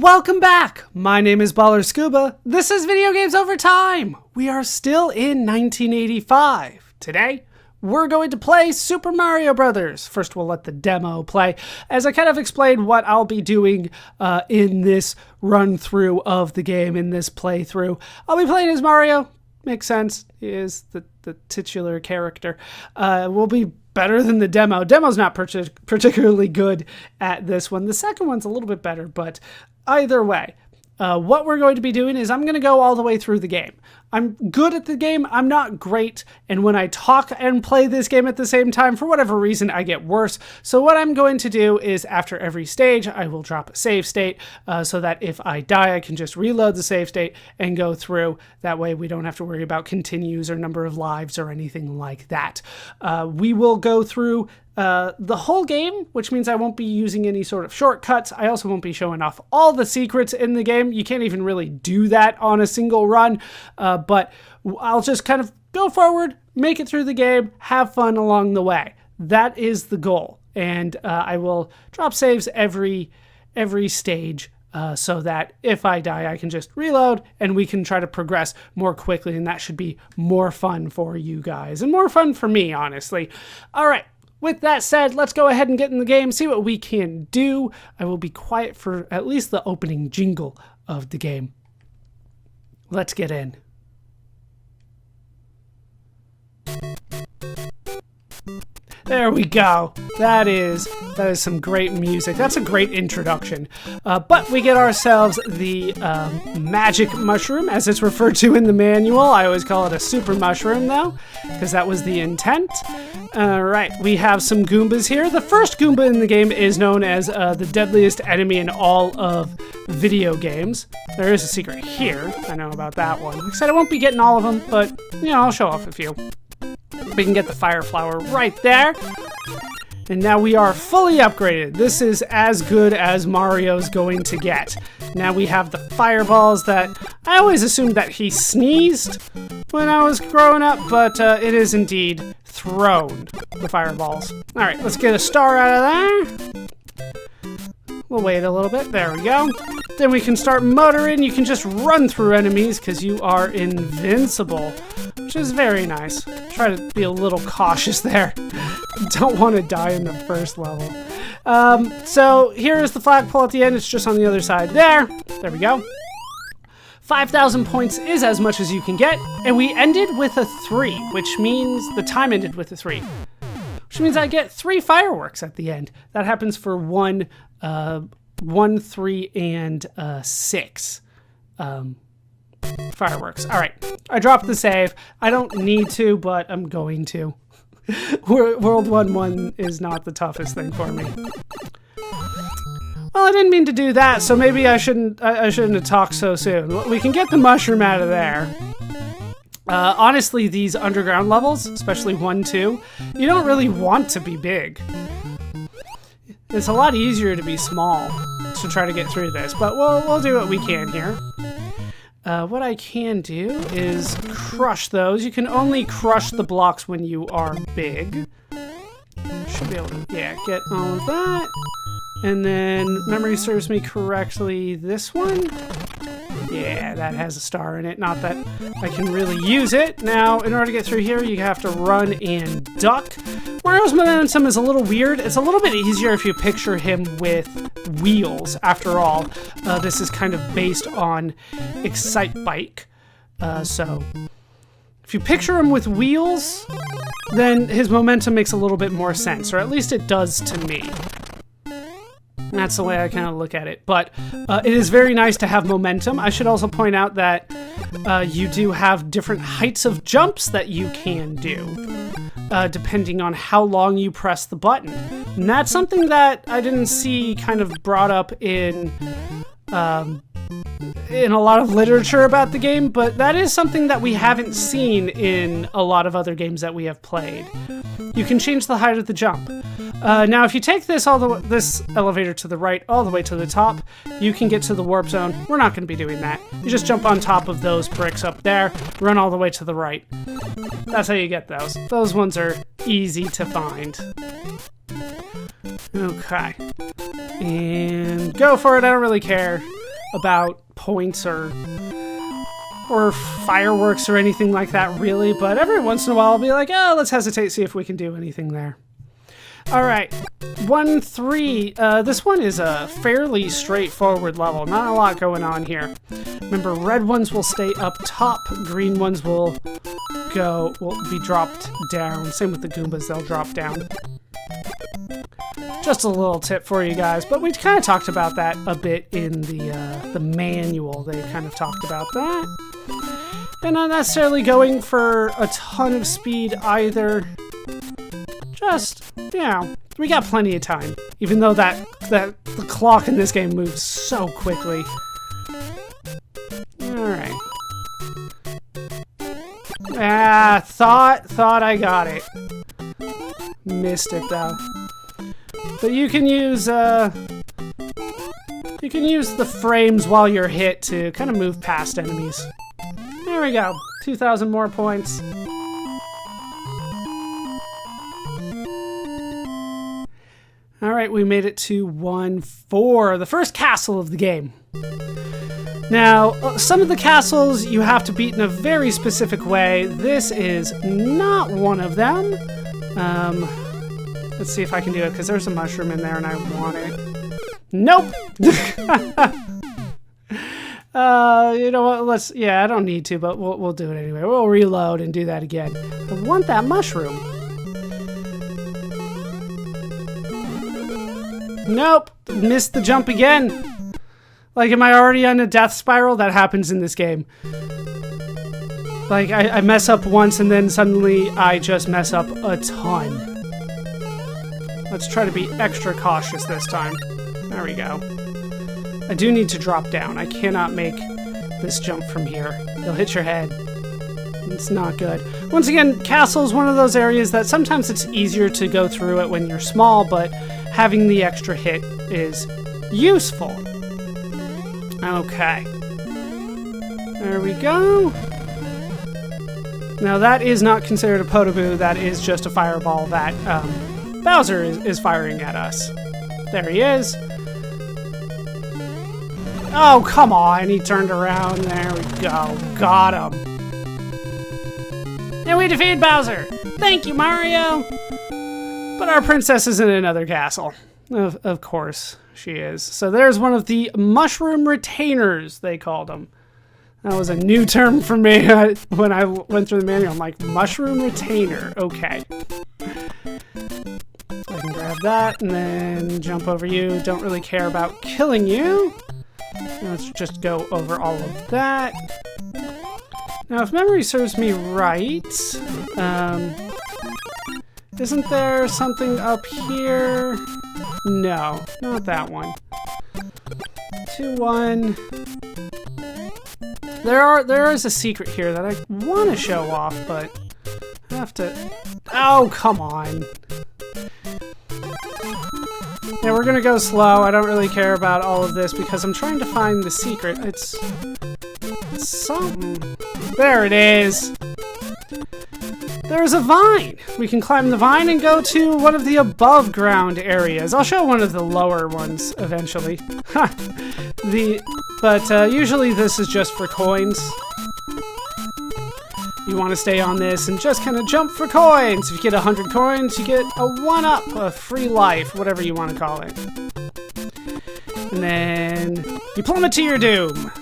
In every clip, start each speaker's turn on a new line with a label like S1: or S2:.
S1: Welcome back! My name is ballerscuba. This is Video Games Over Time. We are still in 1985. Today, we're going to play Super Mario Brothers. First, we'll let the demo play as I kind of explain what I'll be doing in this run-through of the game, in this playthrough. I'll be playing as Mario. Makes sense. He is the titular character. We'll be better than the demo. Demo's not particularly good at this one. The second one's a little bit better, but either way, what we're going to be doing is I'm going to go all the way through the game. I'm good at the game. I'm not great. And when I talk and play this game at the same time, for whatever reason, I get worse. So what I'm going to do is after every stage, I will drop a save state so that if I die, I can just reload the save state and go through. That way we don't have to worry about continues or number of lives or anything like that. We will go through the whole game, which means I won't be using any sort of shortcuts. I also won't be showing off all the secrets in the game. You can't even really do that on a single run, but I'll just kind of go forward, make it through the game, have fun along the way. That is the goal, and I will drop saves every stage so that if I die, I can just reload and we can try to progress more quickly, and that should be more fun for you guys and more fun for me, honestly. All right. With that said, let's go ahead and get in the game, see what we can do. I will be quiet for at least the opening jingle of the game. Let's get in. There we go. That is some great music. That's a great introduction. But we get ourselves the magic mushroom, as it's referred to in the manual. I always call it a super mushroom, though, because that was the intent. All right, we have some Goombas here. The first Goomba in the game is known as the deadliest enemy in all of video games. There is a secret here. I know about that one. Like I said, I won't be getting all of them, but, you know, I'll show off a few. We can get the fire flower right there. And now we are fully upgraded. This is as good as Mario's going to get. Now we have the fireballs that I always assumed that he sneezed when I was growing up, but it is indeed thrown, the fireballs. All right, let's get a star out of there. We'll wait a little bit. There we go. Then we can start motoring. You can just run through enemies because you are invincible, which is very nice. Try to be a little cautious there. Don't want to die in the first level. So here is the flagpole at the end. It's just on the other side there. There we go. 5,000 points is as much as you can get. And we ended with a 3, which means the time ended with a 3. Which means I get 3 fireworks at the end. That happens for 1, 3, and 6 fireworks. All right, I dropped the save. I don't need to, but I'm going to. World 1-1 is not the toughest thing for me. Well, I didn't mean to do that, so maybe I shouldn't have talked so soon. We can get the mushroom out of there. Honestly, these underground levels, especially 1, 2, you don't really want to be big. It's a lot easier to be small to try to get through this, but we'll do what we can here. What I can do is crush those. You can only crush the blocks when you are big. Should be able to, yeah, get all of that. And then, memory serves me correctly, this one? Yeah, that has a star in it. Not that I can really use it. Now, in order to get through here, you have to run and duck. Mario's momentum is a little weird. It's a little bit easier if you picture him with wheels. After all, this is kind of based on Excite Bike. So, if you picture him with wheels, then his momentum makes a little bit more sense, or at least it does to me. That's the way I kind of look at it. But it is very nice to have momentum. I should also point out that you do have different heights of jumps that you can do, depending on how long you press the button. And that's something that I didn't see kind of brought up in a lot of literature about the game, but that is something that we haven't seen in a lot of other games that we have played. You can change the height of the jump. Now, if you take this elevator to the right all the way to the top, you can get to the warp zone. We're not going to be doing that. You just jump on top of those bricks up there, run all the way to the right. That's how you get those. Those ones are easy to find. Okay. And go for it. I don't really care. about points or fireworks or anything like that, really. But every once in a while, I'll be like, oh, let's hesitate, see if we can do anything there. All right, 1-3. This one is a fairly straightforward level. Not a lot going on here. Remember, red ones will stay up top. Green ones will be dropped down. Same with the Goombas, they'll drop down. Just a little tip for you guys, but we kind of talked about that a bit in the manual. They kind of talked about that. And not necessarily going for a ton of speed either. Just, you know, we got plenty of time. Even though the clock in this game moves so quickly. Alright. Ah, thought I got it. Missed it though. But you can use the frames while you're hit to kind of move past enemies. There we go. 2,000 more points. Alright, we made it to 1-4, the first castle of the game. Now, some of the castles you have to beat in a very specific way. This is not one of them. Let's see if I can do it, because there's a mushroom in there and I want it. Nope! You know what, yeah, I don't need to, but we'll do it anyway. We'll reload and do that again. I want that mushroom. Nope, missed the jump again. Like, am I already on a death spiral? That happens in this game. Like, I mess up once and then suddenly I just mess up a ton. Let's try to be extra cautious this time. There we go. I do need to drop down. I cannot make this jump from here. You'll hit your head. It's not good. Once again, castle is one of those areas that sometimes it's easier to go through it when you're small, but having the extra hit is useful. Okay. There we go. Now that is not considered a Podoboo, that is just a fireball that Bowser is firing at us. There he is. Oh, come on, he turned around. There we go. Got him. And we defeated Bowser. Thank you, Mario. But our princess is in another castle. Of course she is. So there's one of the mushroom retainers, they called them. That was a new term for me when I went through the manual. I'm like, mushroom retainer. Okay. I can grab that and then jump over you. Don't really care about killing you. Let's just go over all of that. Now, if memory serves me right, isn't there something up here? No, not that one. 2-1. There is a secret here that I want to show off, but I have to... Oh, come on. Yeah, we're gonna go slow. I don't really care about all of this because I'm trying to find the secret. It's something. There it is. There's a vine. We can climb the vine and go to one of the above ground areas. I'll show one of the lower ones eventually. But usually this is just for coins. You want to stay on this and just kind of jump for coins. If you get 100 coins, you get a 1-up, a free life, whatever you want to call it. And then you plummet to your doom.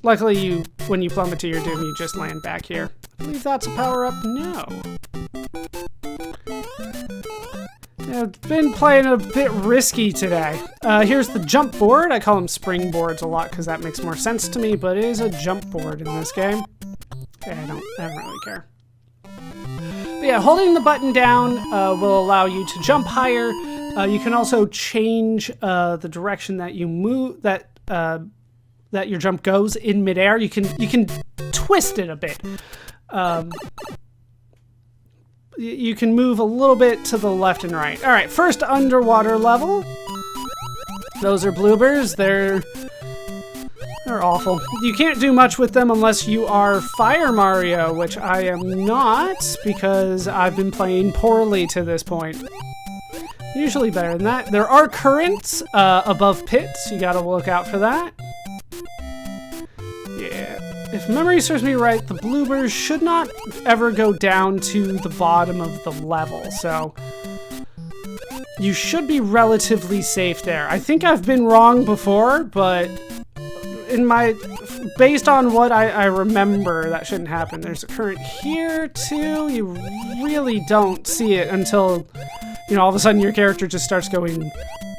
S1: Luckily, when you plummet to your doom, you just land back here. I believe that's a power-up. No. I've been playing a bit risky today. Here's the jump board. I call them springboards a lot because that makes more sense to me, but it is a jump board in this game. Okay, I don't really care. But yeah, holding the button down will allow you to jump higher. You can also change the direction that you move, that your jump goes in midair. You can twist it a bit. You can move a little bit to the left and right. All right, first underwater level. Those are bloopers. They're awful. You can't do much with them unless you are Fire Mario, which I am not because I've been playing poorly to this point. Usually better than that. There are currents above pits. You gotta look out for that. Yeah. If memory serves me right, the bloopers should not ever go down to the bottom of the level, so you should be relatively safe there. I think I've been wrong before, but based on what I remember, that shouldn't happen. There's a current here too. You really don't see it until, you know, all of a sudden your character just starts going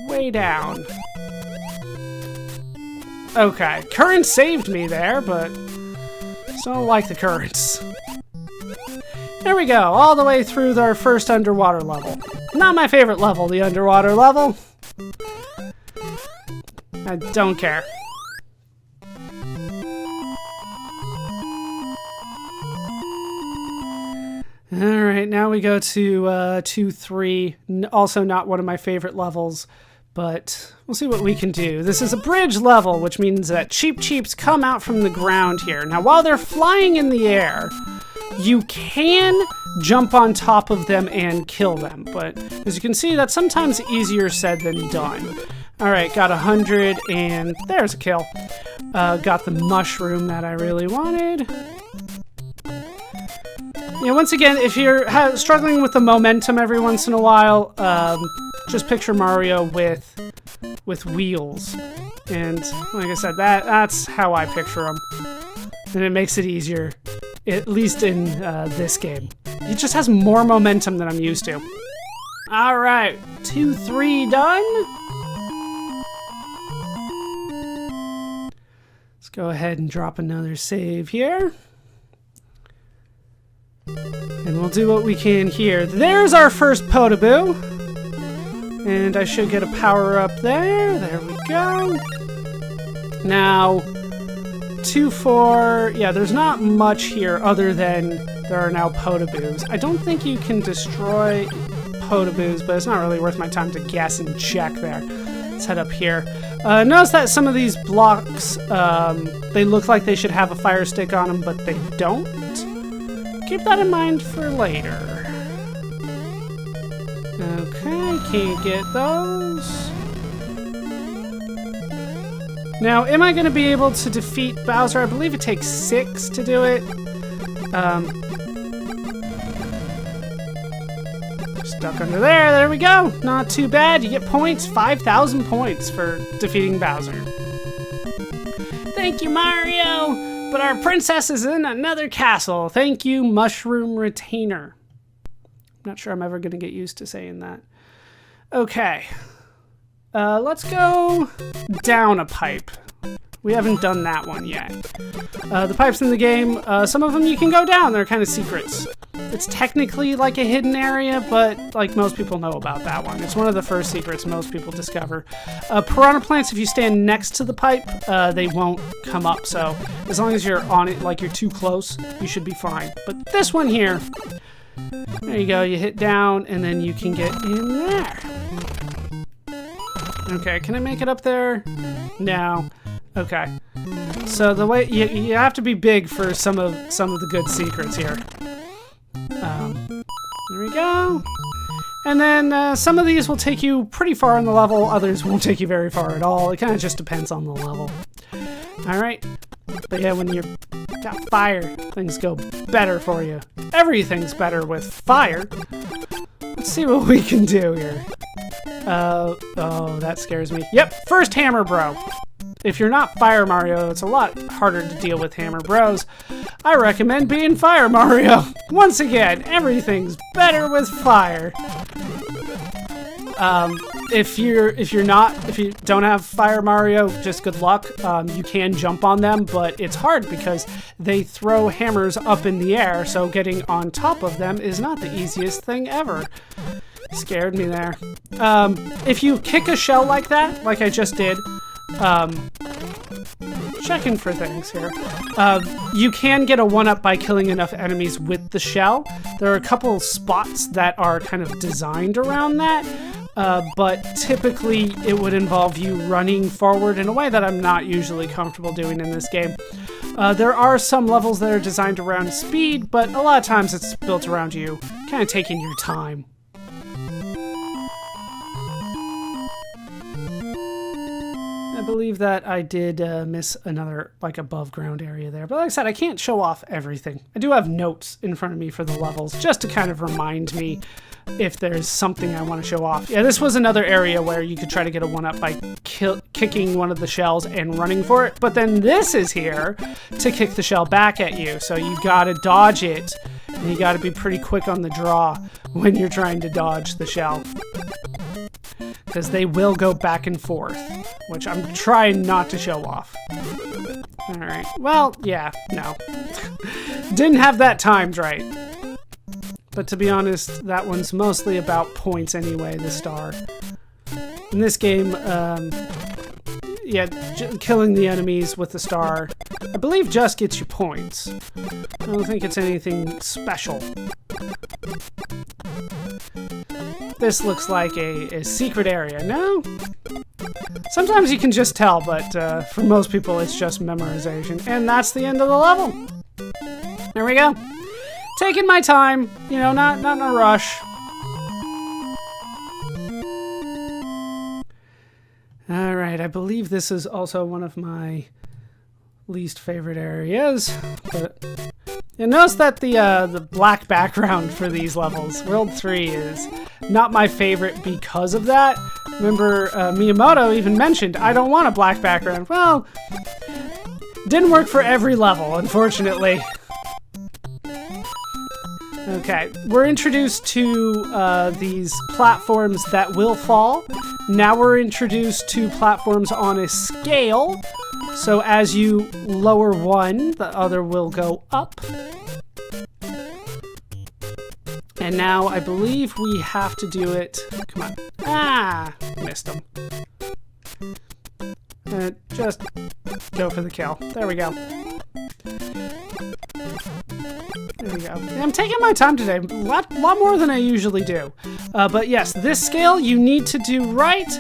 S1: way down. Okay, current saved me there, but still don't like the currents. There we go, all the way through our first underwater level. Not my favorite level, the underwater level. I don't care. Alright, now we go to 2-3, also not one of my favorite levels, but we'll see what we can do. This is a bridge level, which means that Cheep Cheeps come out from the ground here. Now, while they're flying in the air, you can jump on top of them and kill them, but as you can see, that's sometimes easier said than done. Alright, got 100, and there's a kill. Got the mushroom that I really wanted. Yeah, once again, if you're struggling with the momentum every once in a while, just picture Mario with wheels. And like I said, that's how I picture him. And it makes it easier, at least in this game. He just has more momentum than I'm used to. Alright, 2-3 done. Let's go ahead and drop another save here. And we'll do what we can here. There's our first Potaboo. And I should get a power up there. There we go. Now, 2-4. Yeah, there's not much here other than there are now Potaboos. I don't think you can destroy Potaboos, but it's not really worth my time to guess and check there. Let's head up here. Notice that some of these blocks, they look like they should have a fire stick on them, but they don't. Keep that in mind for later. Okay, can't get those. Now, am I going to be able to defeat Bowser? I believe it takes 6 to do it. Stuck under there. There we go. Not too bad. You get points. 5,000 points for defeating Bowser. Thank you, Mario. But our princess is in another castle. Thank you, Mushroom Retainer. I'm not sure I'm ever going to get used to saying that. Okay. Let's go down a pipe. We haven't done that one yet. The pipes in the game, some of them you can go down. They're kind of secrets. It's technically like a hidden area, but like most people know about that one. It's one of the first secrets most people discover. Piranha plants, if you stand next to the pipe, they won't come up. So as long as you're on it, like you're too close, you should be fine. But this one here, there you go. You hit down and then you can get in there. Okay, can I make it up there? No. Okay. So the way you have to be big for some of the good secrets here. There we go. And then some of these will take you pretty far in the level, others won't take you very far at all. It kind of just depends on the level. Alright. But yeah, when you've got fire, things go better for you. Everything's better with fire. Let's see what we can do here. Oh, that scares me. Yep, first Hammer Bro. If you're not Fire Mario, it's a lot harder to deal with Hammer Bros. I recommend being Fire Mario. Once again, everything's better with fire. If you don't have Fire Mario, just good luck. You can jump on them, but it's hard because they throw hammers up in the air, so getting on top of them is not the easiest thing ever. Scared me there. If you kick a shell like that, like I just did, checking for things here. You can get a 1-up by killing enough enemies with the shell. There are a couple spots that are kind of designed around that, but typically it would involve you running forward in a way that I'm not usually comfortable doing in this game. There are some levels that are designed around speed, but a lot of times it's built around you kind of taking your time. believe that I did miss another, like, above ground area there. But like I said, I can't show off everything. I do have notes in front of me for the levels, just to kind of remind me if there's something I want to show off. Yeah, this was another area where you could try to get a one-up by kicking one of the shells and running for it. But then this is here to kick the shell back at you. So you gotta dodge it, and you gotta be pretty quick on the draw when you're trying to dodge the shell, because they will go back and forth, which I'm trying not to show off. Alright, well, yeah, no. Didn't have that timed right. But to be honest, that one's mostly about points anyway, the star. In this game, yeah, killing the enemies with the star, I believe, just gets you points. I don't think it's anything special. This looks like a secret area. No? Sometimes you can just tell, but for most people it's just memorization. And that's the end of the level. There we go. Taking my time, you know, not in a rush. Alright, I believe this is also one of my least favorite areas, but you notice that the black background for these levels, World 3, is not my favorite because of that. Remember, Miyamoto even mentioned, I don't want a black background. Well, didn't work for every level, unfortunately. Okay, we're introduced to these platforms that will fall. Now we're introduced to platforms on a scale. So as you lower one, the other will go up. And now I believe we have to do it. Come on. Ah, missed him. Just go for the kill. There we go. There we go. I'm taking my time today, a lot more than I usually do. But yes, this scale you need to do right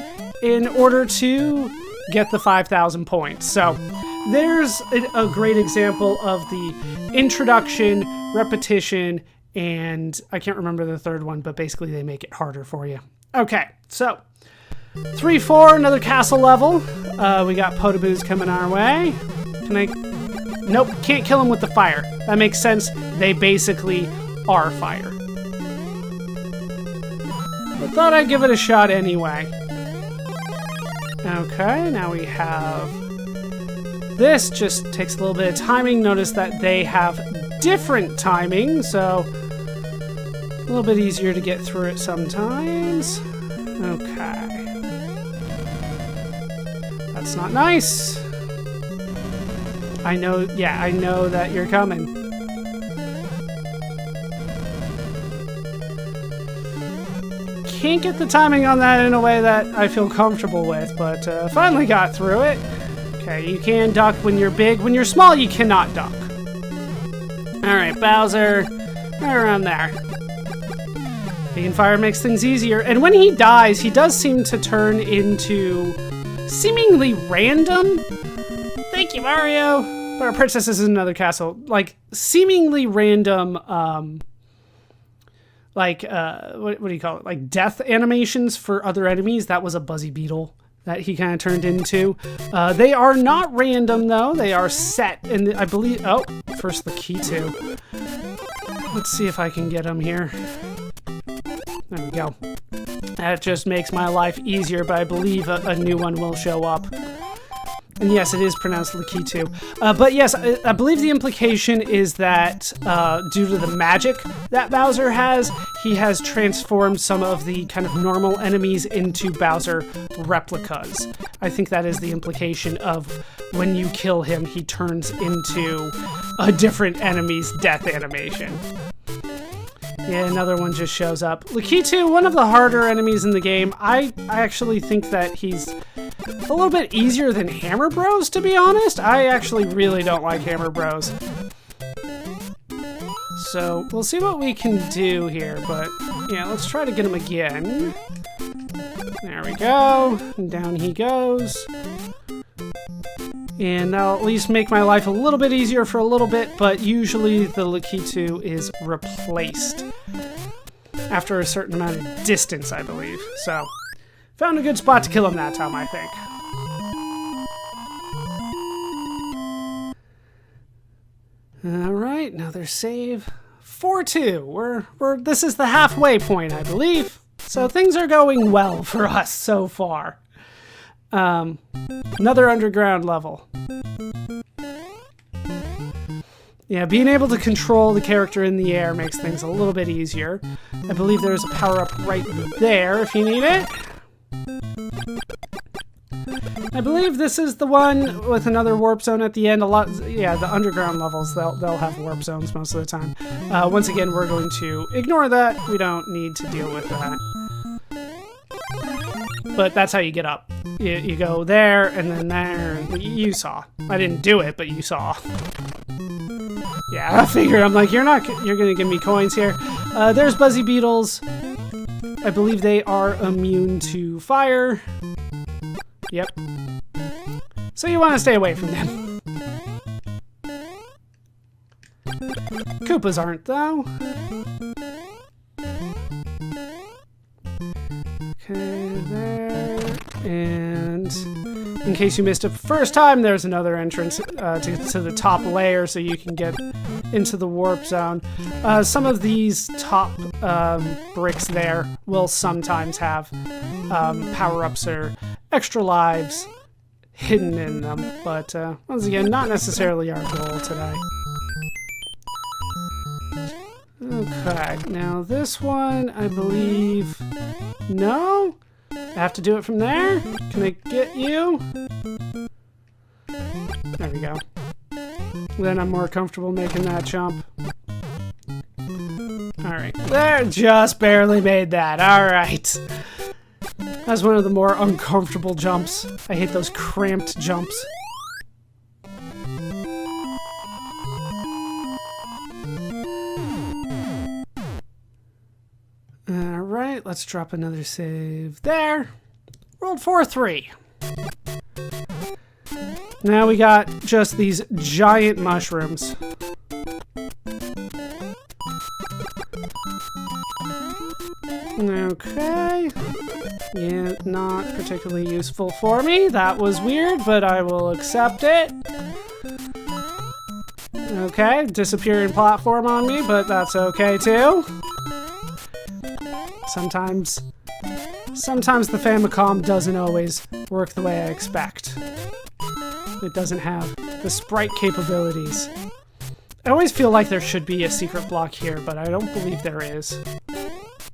S1: in order to get the 5,000 points. So there's a great example of the introduction, repetition, and I can't remember the third one, but basically they make it harder for you. Okay, so 3-4, another castle level. We got Potaboos coming our way. Can I? Nope, can't kill them with the fire. That makes sense. They basically are fire. But thought I'd give it a shot anyway. Okay, now we have... This just takes a little bit of timing. Notice that they have different timing, so a little bit easier to get through it sometimes. Okay. That's not nice. I know, yeah, I know that you're coming. Can't get the timing on that in a way that I feel comfortable with, but finally got through it. Okay, you can duck when you're big. When you're small, you cannot duck. Alright, Bowser, right around there. Being fire makes things easier, and when he dies, he does seem to turn into seemingly random. Thank you, Mario. But our princess is in another castle. Like, seemingly random, what do you call it? Like, death animations for other enemies. That was a Buzzy Beetle that he kind of turned into. They are not random, though. They are set, and I believe... Oh, first the key to. Let's see if I can get him here. There we go. That just makes my life easier, but I believe a new one will show up. And yes, it is pronounced Lakitu. But yes, I believe the implication is that due to the magic that Bowser has, he has transformed some of the kind of normal enemies into Bowser replicas. I think that is the implication of when you kill him, he turns into a different enemy's death animation. Yeah, another one just shows up. Lakitu, one of the harder enemies in the game. I actually think that he's a little bit easier than Hammer Bros, to be honest. I actually really don't like Hammer Bros. So, we'll see what we can do here, but yeah, let's try to get him again. There we go. And down he goes. And that'll at least make my life a little bit easier for a little bit, but usually the Lakitu is replaced after a certain amount of distance, I believe. So, found a good spot to kill him that time, I think. All right, another save. 4-2. This is the halfway point, I believe. So things are going well for us so far. Another underground level. Yeah, being able to control the character in the air makes things a little bit easier. I believe there's a power-up right there if you need it. I believe this is the one with another warp zone at the end. Yeah, the underground levels, they'll have warp zones most of the time. Once again, we're going to ignore that. We don't need to deal with that. But that's how you get up. You go there and then there. You saw. I didn't do it, but you saw. Yeah, I figured. I'm like, you're gonna give me coins here. There's Buzzy Beetles. I believe they are immune to fire. Yep. So you want to stay away from them. Koopas aren't, though. Okay, there. And in case you missed it first time, there's another entrance to the top layer so you can get into the warp zone. Some of these top bricks there will sometimes have power-ups or extra lives hidden in them, but once again, not necessarily our goal today. Okay, now this one, I believe... No? I have to do it from there? Can I get you? There we go. Then I'm more comfortable making that jump. Alright, there, just barely made that. Alright. That's one of the more uncomfortable jumps. I hate those cramped jumps. Alright, let's drop another save there. Rolled 4-3. Now we got just these giant mushrooms. Okay. Yeah, not particularly useful for me. That was weird, but I will accept it. Okay, disappearing platform on me, but that's okay too. Sometimes the Famicom doesn't always work the way I expect. It doesn't have the sprite capabilities. I always feel like there should be a secret block here, but I don't believe there is.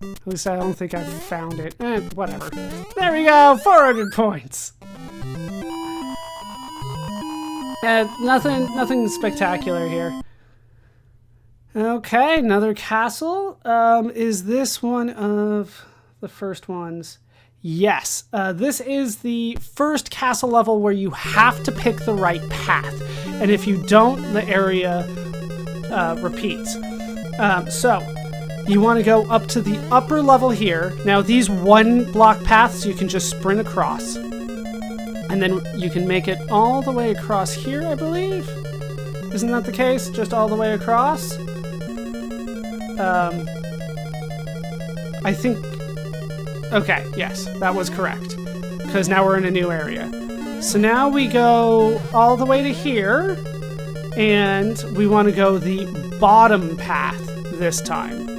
S1: At least I don't think I've found it. Whatever. There we go! 400 points! Nothing spectacular here. Okay, another castle. Is this one of the first ones? Yes. This is the first castle level where you have to pick the right path. And if you don't, the area repeats. So, you want to go up to the upper level here. Now, these one block paths you can just sprint across. And then you can make it all the way across here, I believe? Isn't that the case? Just all the way across? I think... Okay, yes, that was correct. Because now we're in a new area. So now we go all the way to here. And we want to go the bottom path this time.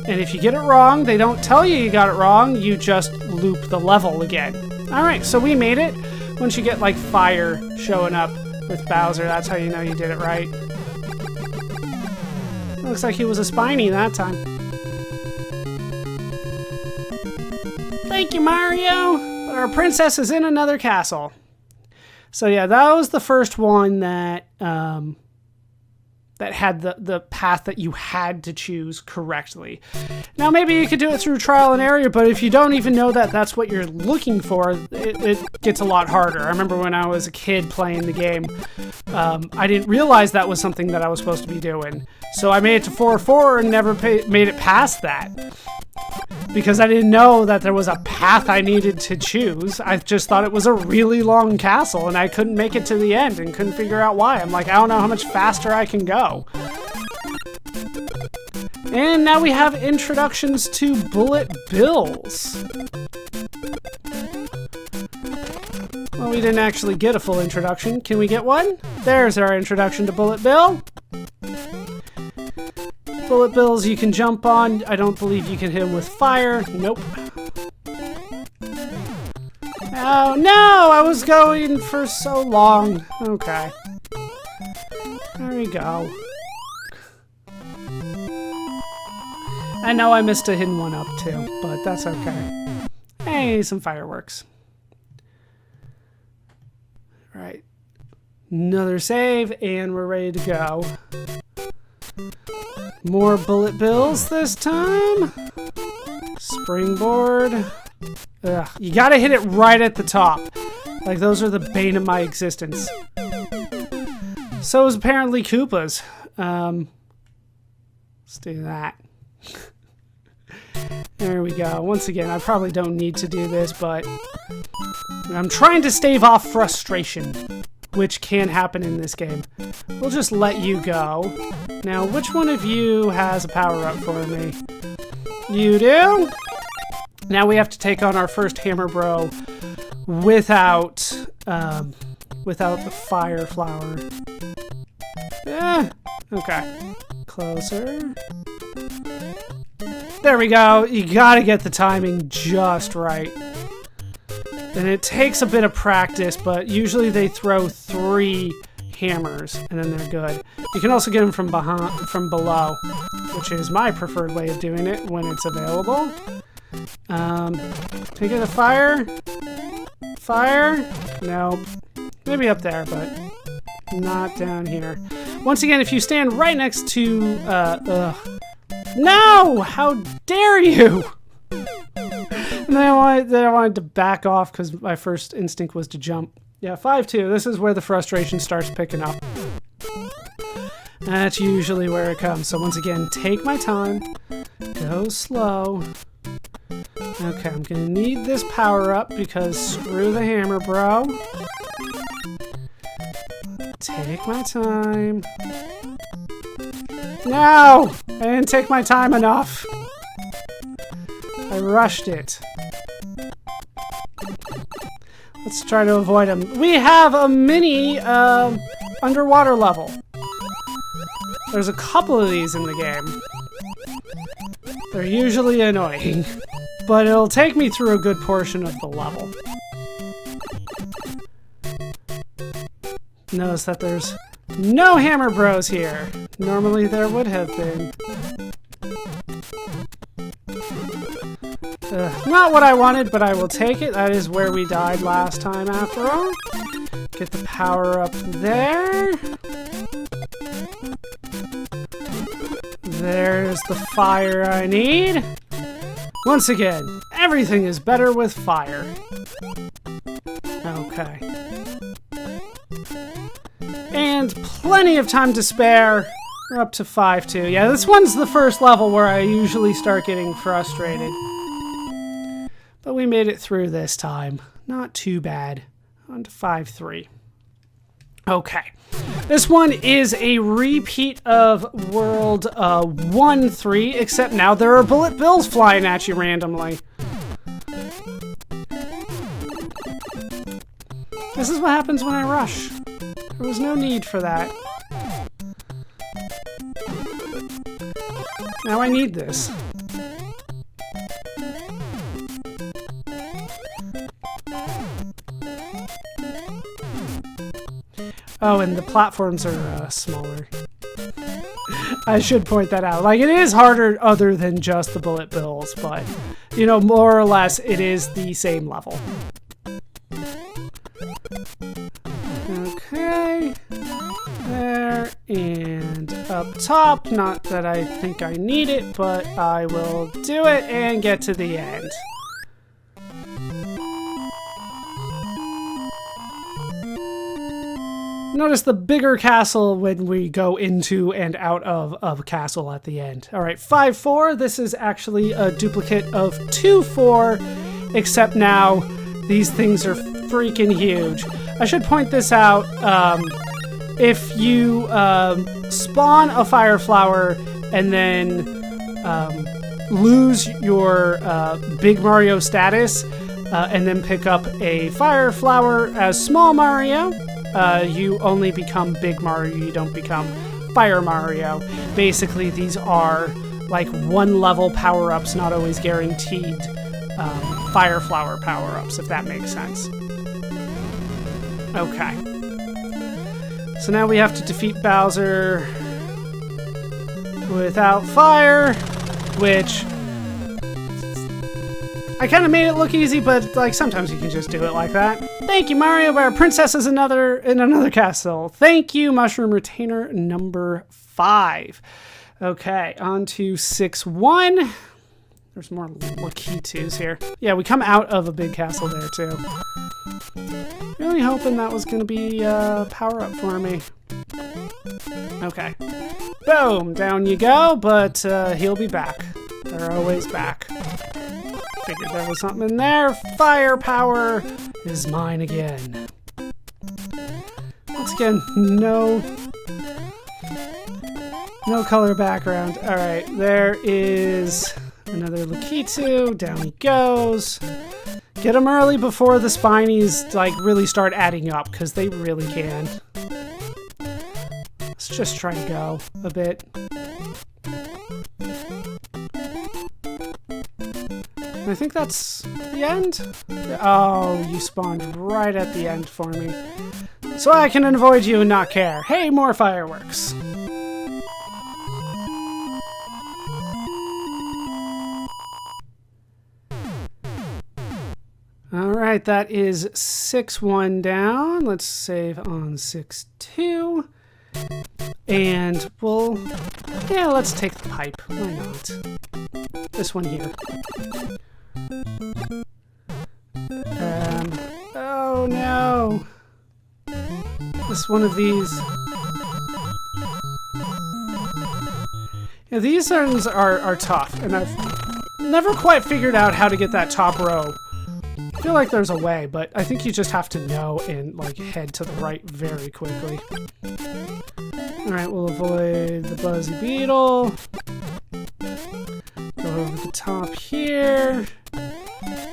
S1: And if you get it wrong, they don't tell you got it wrong, you just loop the level again. Alright, so we made it. Once you get, like, fire showing up with Bowser, that's how you know you did it right. Looks like he was a Spiny that time. Thank you, Mario! But our princess is in another castle. So yeah, that was the first one that that had the path that you had to choose correctly. Now maybe you could do it through trial and error, but if you don't even know that that's what you're looking for, it gets a lot harder. I remember when I was a kid playing the game, I didn't realize that was something that I was supposed to be doing. So I made it to 4-4 and never made it past that. Because I didn't know that there was a path I needed to choose. I just thought it was a really long castle and I couldn't make it to the end and couldn't figure out why. I'm like, I don't know how much faster I can go. And now we have introductions to Bullet Bills. Well, we didn't actually get a full introduction. Can we get one? There's our introduction to Bullet Bill. bullet bills you can jump on. I don't believe you can hit them with fire. Nope. Oh no, I was going for so long. Okay. There we go. I know I missed a hidden one up too, but that's okay. Hey, some fireworks. Right. Another save, and we're ready to go. More bullet bills this time. Springboard. Ugh, you gotta hit it right at the top. Like, those are the bane of my existence. So is apparently Koopa's. Let's do that. There we go. Once again, I probably don't need to do this, but I'm trying to stave off frustration, which can happen in this game. We'll just let you go. Now, which one of you has a power-up for me? You do? Now we have to take on our first Hammer Bro without the fire flower. Yeah. Okay. Closer. There we go. You gotta get the timing just right. And it takes a bit of practice, but usually they throw 3 hammers and then they're good. You can also get them from below, which is my preferred way of doing it when it's available. Can I get a fire? Fire? Nope. Maybe up there, but not down here. Once again, if you stand right next to, no! How dare you! And then I wanted to back off because my first instinct was to jump. Yeah, 5-2. This is where the frustration starts picking up. That's usually where it comes. So once again, take my time. Go slow. Okay, I'm gonna need this power up because screw the hammer, bro. Take my time. No! I didn't take my time enough. I rushed it. Let's try to avoid them. We have a mini underwater level. There's a couple of these in the game. They're usually annoying, but it'll take me through a good portion of the level. Notice that there's no Hammer Bros here. Normally there would have been. Not what I wanted, but I will take it. That is where we died last time after all. Get the power up there. There's the fire I need. Once again, everything is better with fire. Okay. And plenty of time to spare. We're up to 5-2. Yeah, this one's the first level where I usually start getting frustrated. But we made it through this time. Not too bad. On to 5-3. Okay. This one is a repeat of World 1-3, except now there are bullet bills flying at you randomly. This is what happens when I rush. There was no need for that. Now I need this. Oh, and the platforms are smaller. I should point that out. Like, it is harder other than just the bullet bills, but, you know, more or less, it is the same level. Okay. There, and up top. Not that I think I need it, but I will do it and get to the end. Notice the bigger castle when we go into and out of a castle at the end. All right, 5-4. This is actually a duplicate of 2-4, except now these things are freaking huge. I should point this out. If you spawn a fire flower and then lose your Big Mario status and then pick up a fire flower as Small Mario, you only become Big Mario, you don't become Fire Mario. Basically, these are like one level power-ups, not always guaranteed fire flower power-ups, if that makes sense. Okay. So now we have to defeat Bowser without fire, which I kind of made it look easy, but like sometimes you can just do it like that. Thank you, Mario. Our princess is in another castle. Thank you, Mushroom Retainer number 5. Okay, on to 6-1. There's more Lakitus here. Yeah, we come out of a big castle there too. Really hoping that was gonna be a power up for me. Okay. Boom, down you go, but he'll be back. They're always back. Figured there was something in there. Firepower is mine again. Once again, no color background. All right, there is another Lakitu. Down he goes. Get him early before the spinies like really start adding up, because they really can. Let's just try to go a bit. I think that's the end. Oh, you spawned right at the end for me. So I can avoid you and not care. Hey, more fireworks. Alright, that is 6-1 down. Let's save on 6-2. And let's take the pipe. Why not? This one here. Oh no! This one of these. Yeah, these ones are tough, and I've never quite figured out how to get that top row. I feel like there's a way, but I think you just have to know and like head to the right very quickly. Alright, we'll avoid the Buzzy Beetle. Go over the top here.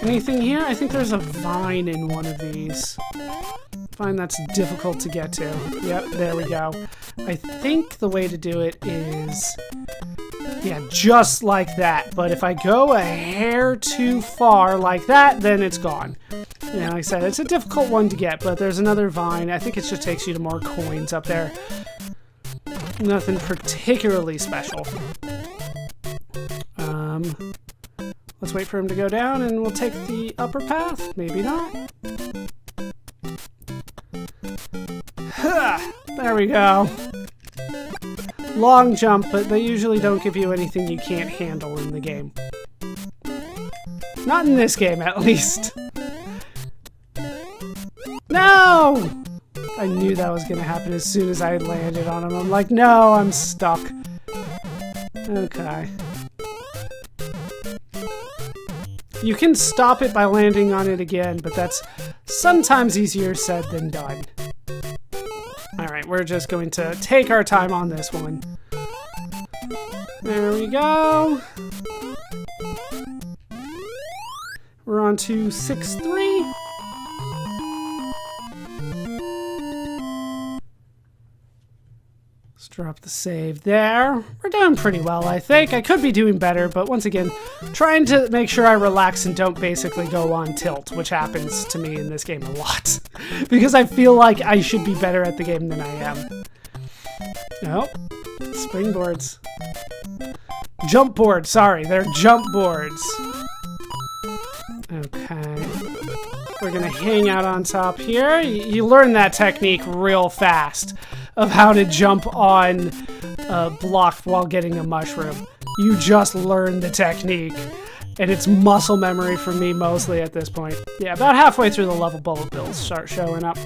S1: Anything here? I think there's a vine in one of these. Vine that's difficult to get to. Yep, there we go. I think the way to do it is, yeah, just like that. But if I go a hair too far like that, then it's gone. Yeah, like I said, it's a difficult one to get, but there's another vine. I think it just takes you to more coins up there. Nothing particularly special. Let's wait for him to go down and we'll take the upper path. Maybe not. There we go. Long jump, but they usually don't give you anything you can't handle in the game. Not in this game, at least. No! I knew that was going to happen as soon as I landed on him. I'm like, no, I'm stuck. Okay. You can stop it by landing on it again, but that's sometimes easier said than done. Alright, we're just going to take our time on this one. There we go. We're on to 6-3. Let's drop the save there. We're doing pretty well, I think. I could be doing better, but once again, trying to make sure I relax and don't basically go on tilt, which happens to me in this game a lot. Because I feel like I should be better at the game than I am. Nope. Springboards. Jump boards, sorry, they're jump boards. Okay. We're gonna hang out on top here. You learn that technique real fast of how to jump on a block while getting a mushroom. You just learn the technique. And it's muscle memory for me mostly at this point. Yeah, about halfway through the level, bullet bills start showing up.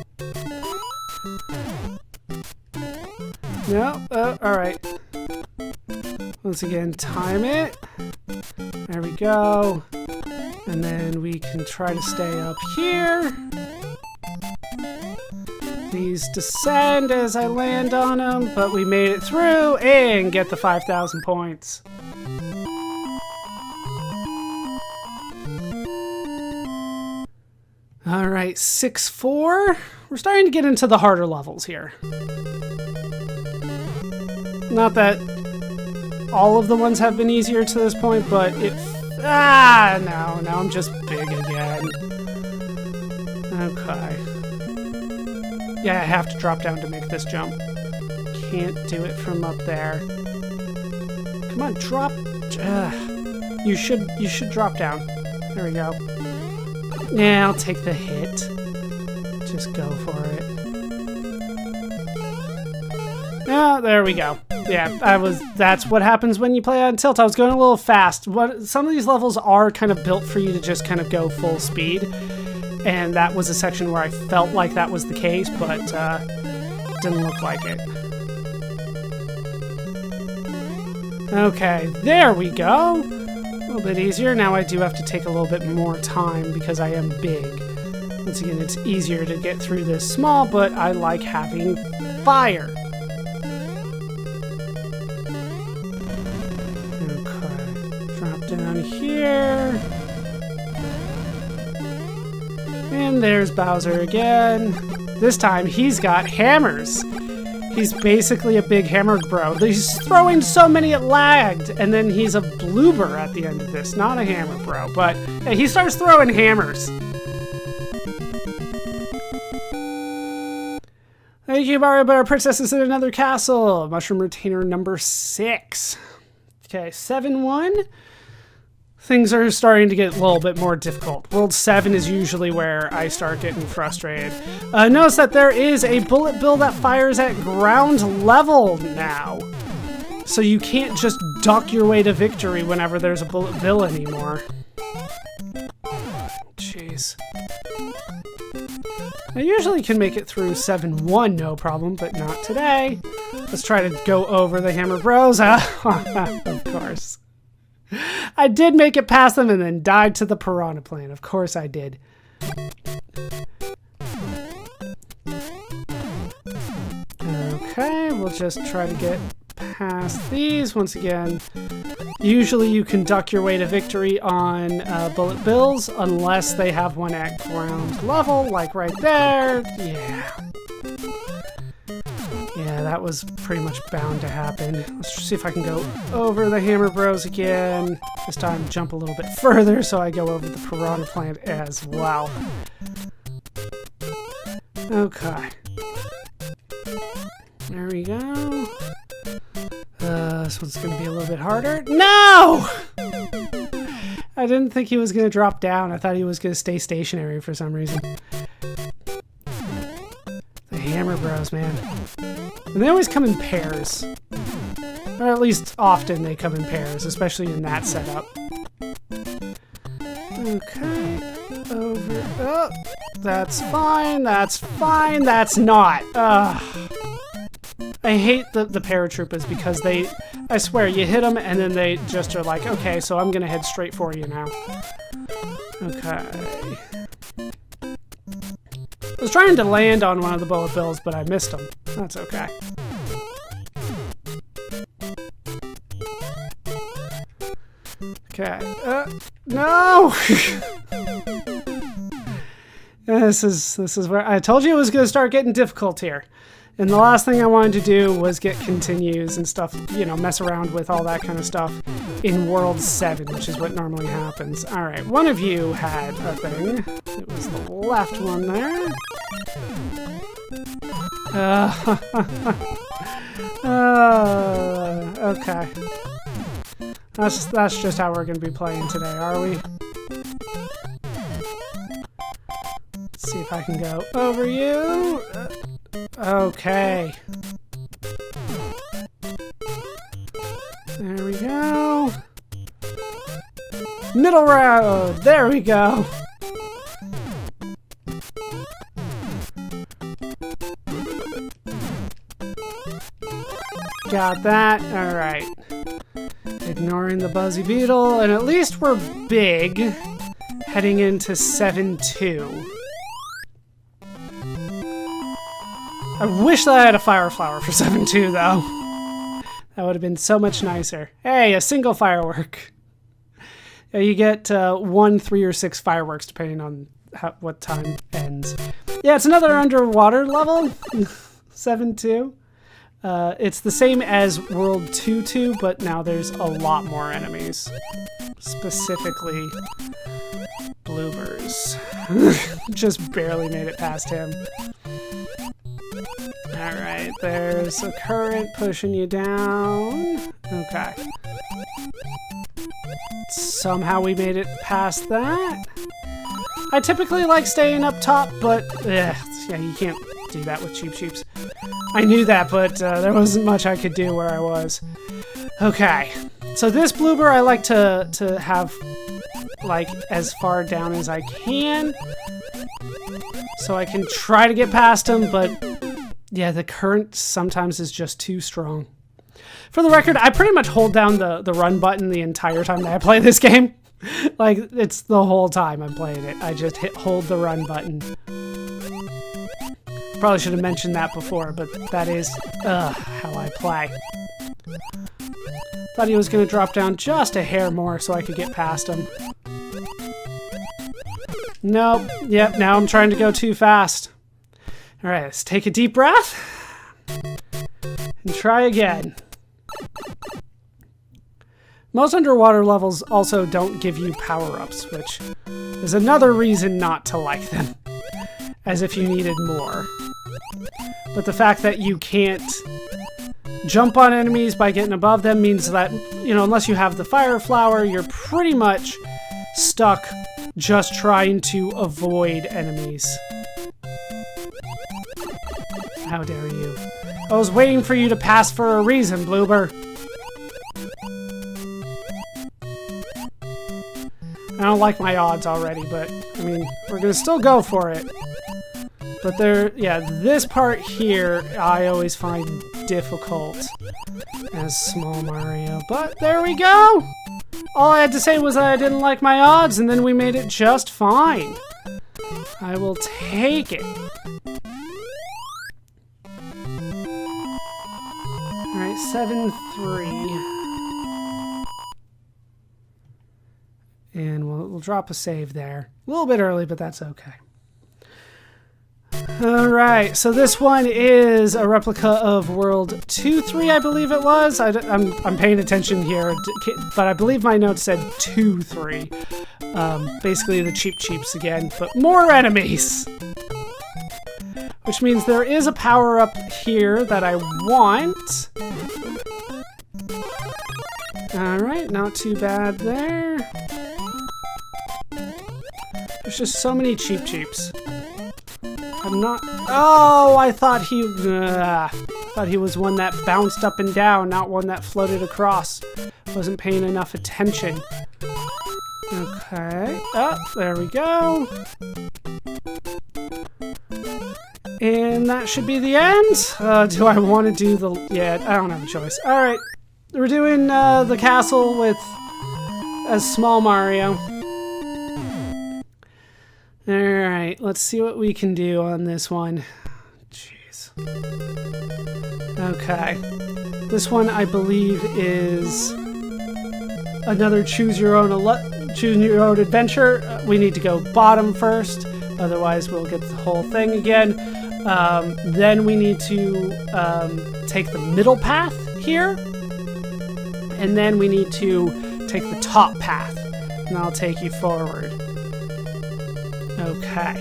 S1: No, alright. Once again, time it. There we go. And then we can try to stay up here. These descend as I land on them, but we made it through and get the 5,000 points. Alright, 6-4. We're starting to get into the harder levels here. Not that all of the ones have been easier to this point, but it... Ah, no, now I'm just big again. Okay. Yeah, I have to drop down to make this jump. Can't do it from up there. Come on, drop... You should drop down. There we go. Yeah, I'll take the hit. Just go for it. Yeah, there we go. Yeah, that's what happens when you play on tilt. I was going a little fast. Some of these levels are kind of built for you to just kind of go full speed. And that was a section where I felt like that was the case, but didn't look like it. Okay, there we go. A little bit easier. Now I do have to take a little bit more time because I am big. Once again, it's easier to get through this small, but I like having fire. Okay, drop down here. And there's Bowser again. This time he's got hammers. He's basically a big hammer bro. He's throwing so many it lagged, and then he's a bloober at the end of this. Not a hammer bro, but he starts throwing hammers. Thank you, Mario, but our princess is in another castle. Mushroom Retainer number 6. Okay, 7-1. Things are starting to get a little bit more difficult. World 7 is usually where I start getting frustrated. Notice that there is a bullet bill that fires at ground level now. So you can't just duck your way to victory whenever there's a bullet bill anymore. Jeez. I usually can make it through 7-1 no problem, but not today. Let's try to go over the Hammer Bros. Of course. I did make it past them and then died to the piranha plant. Of course I did. Okay, we'll just try to get past these. Once again, usually you can duck your way to victory on bullet bills unless they have one at ground level, like right there. Yeah, that was pretty much bound to happen. Let's see if I can go over the Hammer Bros again. This time jump a little bit further so I go over the piranha plant as well. Okay. There we go. This one's going to be a little bit harder. No! I didn't think he was going to drop down. I thought he was going to stay stationary for some reason. The Hammer Bros, man. And they always come in pairs. Or at least often they come in pairs, especially in that setup. Okay. Over. Oh, that's fine. That's fine. That's not. I hate the paratroopers because they, I swear, you hit them and then they just are like, okay, so I'm going to head straight for you now. Okay. I was trying to land on one of the bullet bills, but I missed them. That's okay. Okay. No! This is where I told you it was going to start getting difficult here. And the last thing I wanted to do was get continues and stuff, you know, mess around with all that kind of stuff in World 7, which is what normally happens. Alright, one of you had a thing. It was the left one there. Okay. That's just how we're going to be playing today, are we? Let's see if I can go over you. Okay. There we go. Middle road. There we go. Got that. All right. Ignoring the Buzzy Beetle, and at least we're big. Heading into 7-2. I wish that I had a Fire Flower for 7-2, though. That would have been so much nicer. Hey, a single firework. Yeah, you get 1, 3, or 6 fireworks, depending on what time ends. Yeah, it's another underwater level. 7-2. It's the same as World 2-2, but now there's a lot more enemies. Specifically, bloopers. Just barely made it past him. Alright, there's a current pushing you down. Okay. Somehow we made it past that. I typically like staying up top, but yeah, you can't do that with Cheep Cheeps. I knew that, but there wasn't much I could do where I was. Okay, so this blooper I like to have like as far down as I can, so I can try to get past him, but yeah, the current sometimes is just too strong. For the record, I pretty much hold down the run button the entire time that I play this game. Like, it's the whole time I'm playing it. I just hold the run button. Probably should have mentioned that before, but that is how I play. Thought he was going to drop down just a hair more so I could get past him. Nope. Yep, now I'm trying to go too fast. Alright, let's take a deep breath. And try again. Most underwater levels also don't give you power-ups, which is another reason not to like them. As if you needed more. But the fact that you can't jump on enemies by getting above them means that, you know, unless you have the fire flower, you're pretty much stuck just trying to avoid enemies. How dare you. I was waiting for you to pass for a reason, Bloober. I don't like my odds already, but, I mean, we're gonna still go for it. But this part here, I always find difficult as Small Mario. But there we go! All I had to say was that I didn't like my odds, and then we made it just fine. I will take it. Alright, 7-3. And we'll drop a save there. A little bit early, but that's okay. Alright, so this one is a replica of World 2-3, I believe it was. I'm paying attention here, but I believe my notes said 2-3. Basically the Cheep Cheeps again, but more enemies! Which means there is a power-up here that I want. Alright, not too bad there. There's just so many Cheep Cheeps. I'm not... Oh, I thought he was one that bounced up and down, not one that floated across. Wasn't paying enough attention. Okay. Oh, there we go. And that should be the end. Do I want to do the... Yeah, I don't have a choice. Alright. We're doing the castle as Small Mario. Alright, let's see what we can do on this one. Jeez. Okay. This one, I believe, is another choose your own adventure. We need to go bottom first, otherwise we'll get the whole thing again. Then we need to take the middle path here, and then we need to take the top path, and I'll take you forward. Okay.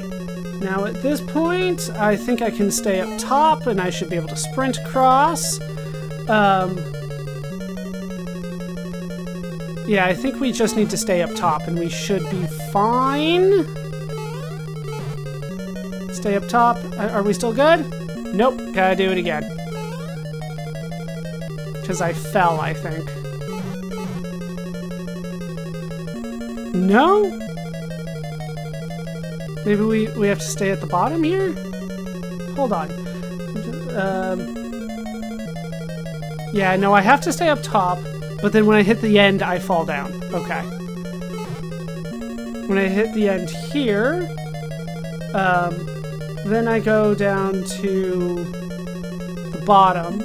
S1: Now at this point, I think I can stay up top, and I should be able to sprint across. Yeah, I think we just need to stay up top, and we should be fine. Stay up top. Are we still good? Nope. Gotta do it again. Because I fell, I think. No? Maybe we have to stay at the bottom here? Hold on. Yeah, no, I have to stay up top, but then when I hit the end, I fall down. Okay. When I hit the end here, then I go down to the bottom,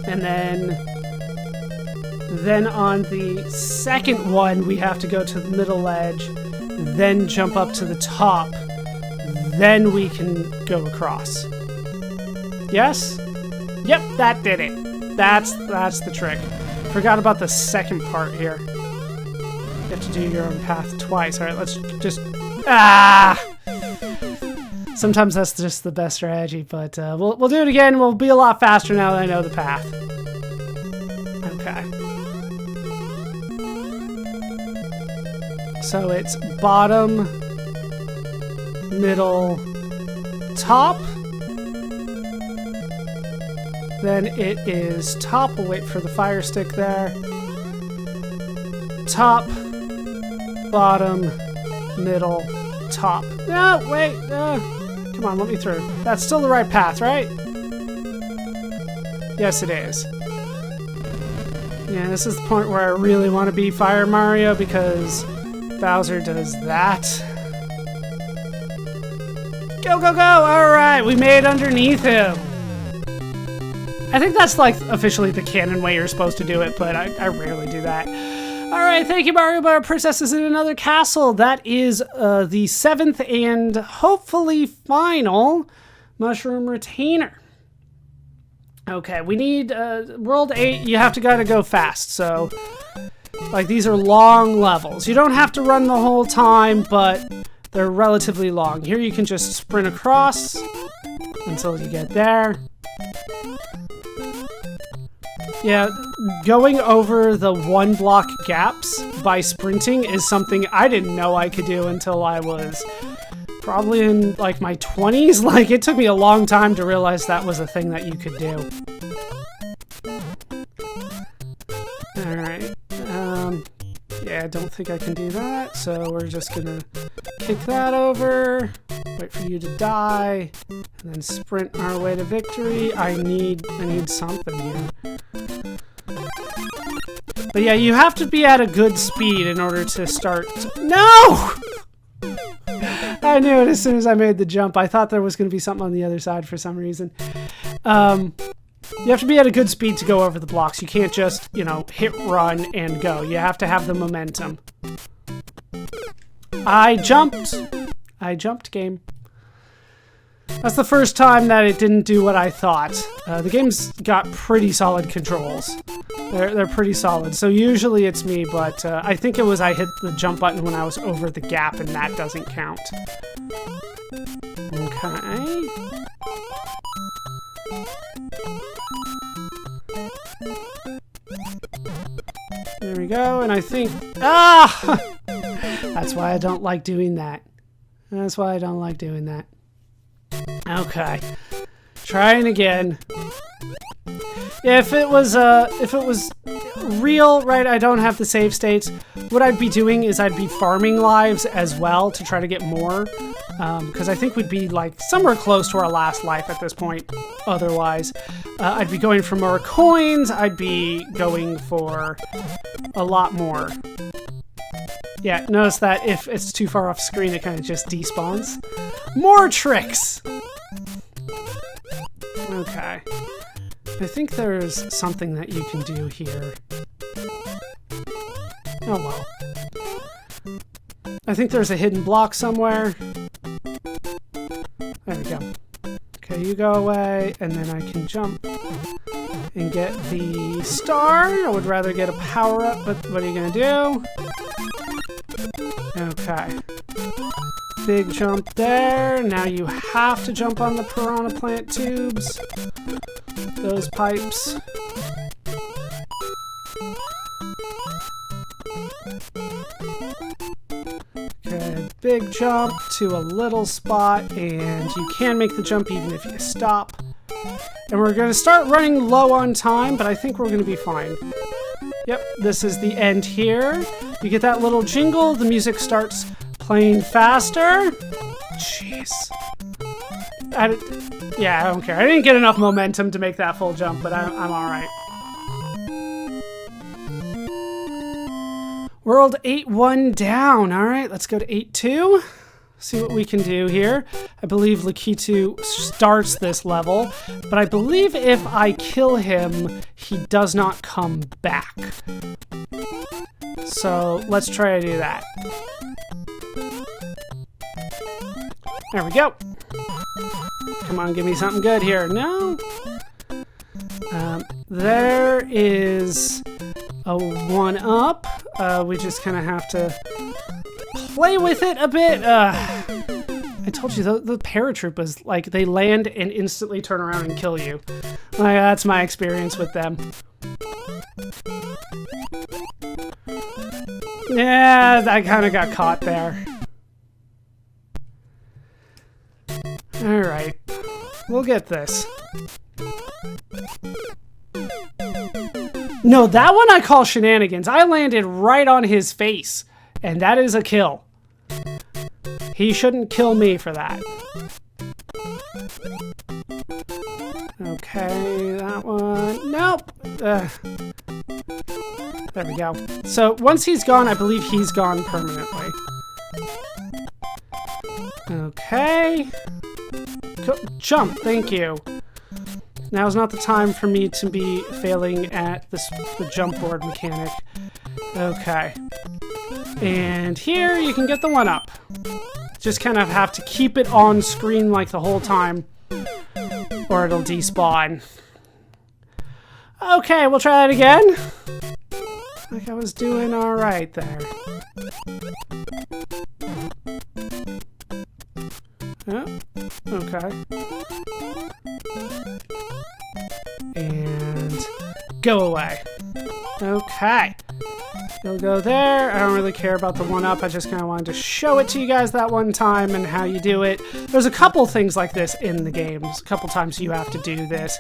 S1: and then on the second one, we have to go to the middle edge, then jump up to the top, then we can go across. Yes? Yep, that did it. That's the trick. Forgot about the second part here. You have to do your own path twice. All right, let's just... Ah! Sometimes that's just the best strategy, but we'll do it again. We'll be a lot faster now that I know the path. Okay. So it's bottom, middle, top. Then it is top. We'll wait for the fire stick there. Top, bottom, middle, top. No, wait. Come on, let me through. That's still the right path, right? Yes, it is. Yeah, this is the point where I really want to be Fire Mario because Bowser does that. Go, go, go! Alright, we made underneath him. I think that's like officially the canon way you're supposed to do it, but I rarely do that. Alright, thank you, Mario, but our princess is in another castle. That is the 7th and hopefully final mushroom retainer. Okay, we need world 8. You have to gotta go fast, so like these are long levels. You don't have to run the whole time, but they're relatively long. Here you can just sprint across until you get there. Yeah, going over the 1-block gaps by sprinting is something I didn't know I could do until I was probably in like my 20s. Like it took me a long time to realize that was a thing that you could do. Alright. Yeah, I don't think I can do that, so we're just gonna kick that over, wait for you to die, and then sprint our way to victory. I need something here. But yeah, you have to be at a good speed in order to start. No! I knew it as soon as I made the jump. I thought there was going to be something on the other side for some reason. You have to be at a good speed to go over the blocks. You can't just, you know, hit run and go. You have to have the momentum. I jumped, game. That's the first time that it didn't do what I thought. The game's got pretty solid controls. They're pretty solid. So usually it's me, but I think it was I hit the jump button when I was over the gap, and that doesn't count. Okay. There we go, and I think... Ah! That's why I don't like doing that. That's why I don't like doing that. Okay. Trying again. If it was real, right, I don't have the save states, what I'd be doing is I'd be farming lives as well to try to get more. Because I think we'd be like somewhere close to our last life at this point otherwise. I'd be going for more coins, I'd be going for a lot more. Yeah, notice that if it's too far off screen, it kind of just despawns. More tricks! Okay. I think there's something that you can do here. Oh well. I think there's a hidden block somewhere. There we go. Okay, you go away, and then I can jump and get the star. I would rather get a power-up, but what are you gonna do? Okay. Big jump there. Now you have to jump on the piranha plant tubes. Those pipes. Okay, big jump to a little spot, and you can make the jump even if you stop. And we're going to start running low on time, but I think we're going to be fine. Yep, this is the end here. You get that little jingle, the music starts playing faster. Jeez. Yeah, I don't care. I didn't get enough momentum to make that full jump, but I'm alright. World 8-1 down. Alright, let's go to 8-2. See what we can do here. I believe Lakitu starts this level, but I believe if I kill him, he does not come back. So let's try to do that. There we go. Come on, give me something good here. No? There is a 1-up. We just kind of have to play with it a bit. I told you, the paratroopers, like, they land and instantly turn around and kill you. Like, that's my experience with them. Yeah, I kind of got caught there. Alright, we'll get this. No, that one I call shenanigans. I landed right on his face, and that is a kill. He shouldn't kill me for that. Okay, that one. Nope. There we go. So once he's gone, I believe he's gone permanently. Okay. Jump, thank you. Now's not the time for me to be failing at the jump board mechanic. Okay. And here you can get the 1-up. Just kind of have to keep it on screen like the whole time, or it'll despawn. Okay, we'll try that again. Like I was doing alright there. Oh, okay. And go away. Okay. You'll go there. I don't really care about the 1-up. I just kind of wanted to show it to you guys that one time and how you do it. There's a couple things like this in the games. A couple times you have to do this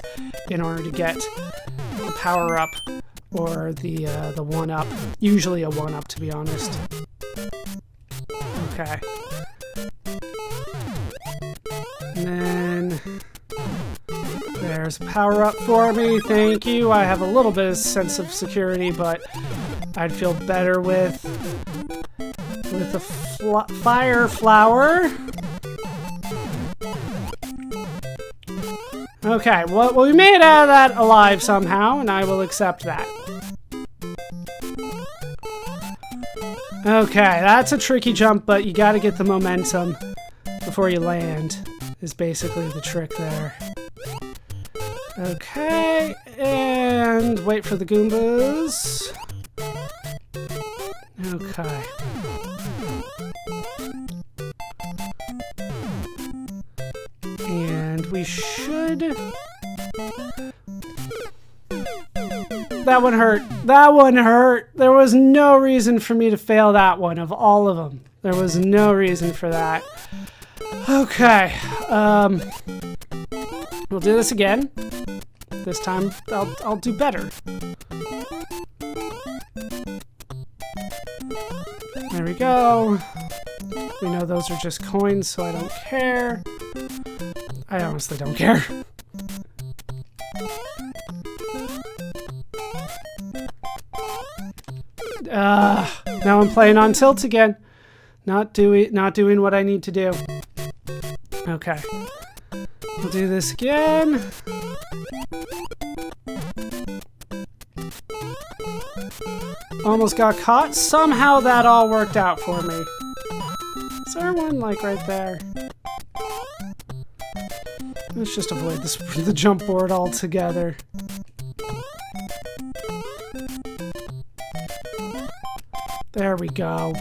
S1: in order to get the power-up or the 1-up. Usually a 1-up, to be honest. Okay. And then there's a power-up for me. Thank you. I have a little bit of sense of security, but I'd feel better with the fire flower. Okay, well, we made it out of that alive somehow, and I will accept that. Okay, that's a tricky jump, but you gotta get the momentum before you land, is basically the trick there. Okay, and wait for the Goombas. Okay. And we should... That one hurt. That one hurt. There was no reason for me to fail that one of all of them. There was no reason for that. Okay. We'll do this again. This time I'll do better. There we go. We know those are just coins, so I don't care. I honestly don't care. Now I'm playing on tilt again. Not doing what I need to do. Okay. We'll do this again. Almost got caught. Somehow that all worked out for me. Is there one like right there? Let's just avoid the jump board altogether. There we go.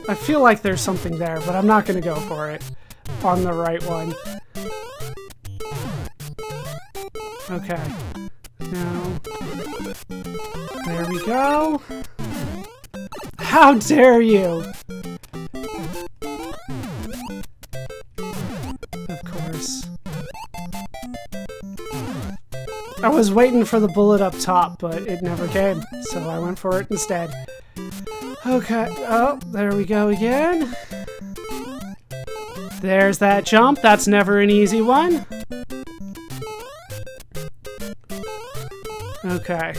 S1: I feel like there's something there, but I'm not going to go for it on the right one. Okay. Now, there we go. How dare you? Of course. I was waiting for the bullet up top, but it never came, so I went for it instead. Okay, oh, there we go again. There's that jump. That's never an easy one. Okay,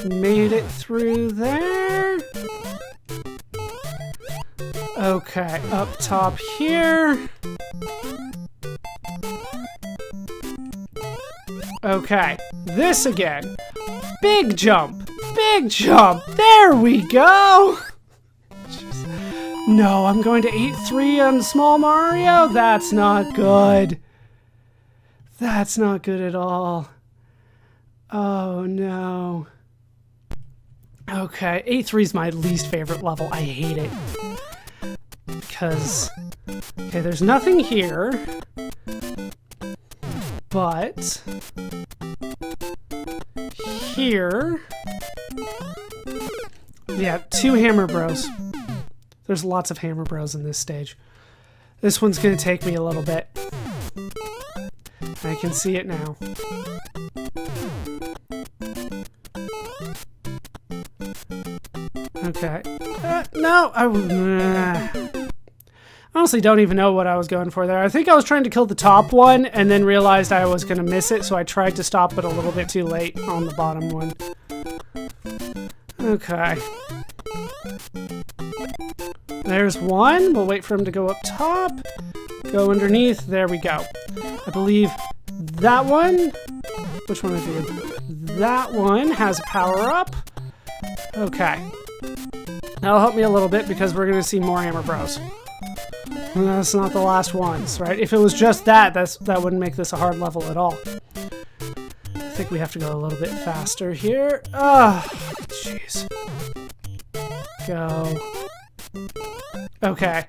S1: made it through there. Okay, up top here. Okay, this again. Big jump. Big jump. There we go. No, I'm going to 8-3 on Small Mario? That's not good. That's not good at all. Oh, no. Okay, 8-3 is my least favorite level. I hate it. Because... Okay, there's nothing here. But... Here... Yeah, 2 Hammer Bros. There's lots of Hammer Bros in this stage. This one's gonna take me a little bit. I can see it now. Okay. No! I honestly don't even know what I was going for there. I think I was trying to kill the top one and then realized I was gonna miss it, so I tried to stop it a little bit too late on the bottom one. Okay. There's one. We'll wait for him to go up top. Go underneath. There we go. I believe that one... Which one is it? That one has a power-up. Okay. That'll help me a little bit because we're going to see more Hammer Bros. And that's not the last ones, right? If it was just that, that wouldn't make this a hard level at all. I think we have to go a little bit faster here. Ah, jeez. Go. Okay.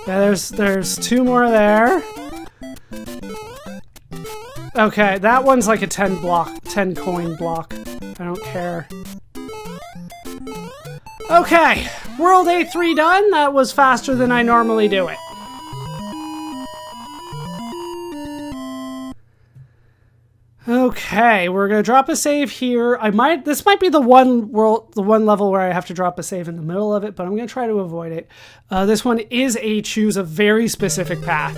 S1: Yeah, there's 2 more there. Okay, that one's like a 10 coin block. I don't care. Okay, World A3 done. That was faster than I normally do it. Okay, we're gonna drop a save here. This might be the one level where I have to drop a save in the middle of it, but I'm gonna try to avoid it. This one is choose a very specific path.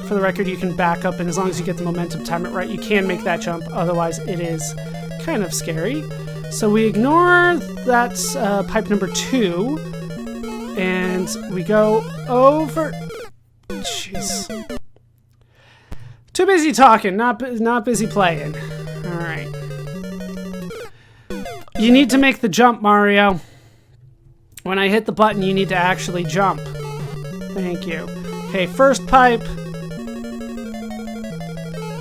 S1: For the record, you can back up, and as long as you get the momentum time it right, you can make that jump. Otherwise, it is kind of scary. So we ignore that's pipe number 2, and we go over. Jeez. Too busy talking, not busy playing. All right. You need to make the jump, Mario. When I hit the button, you need to actually jump. Thank you. Okay, first pipe.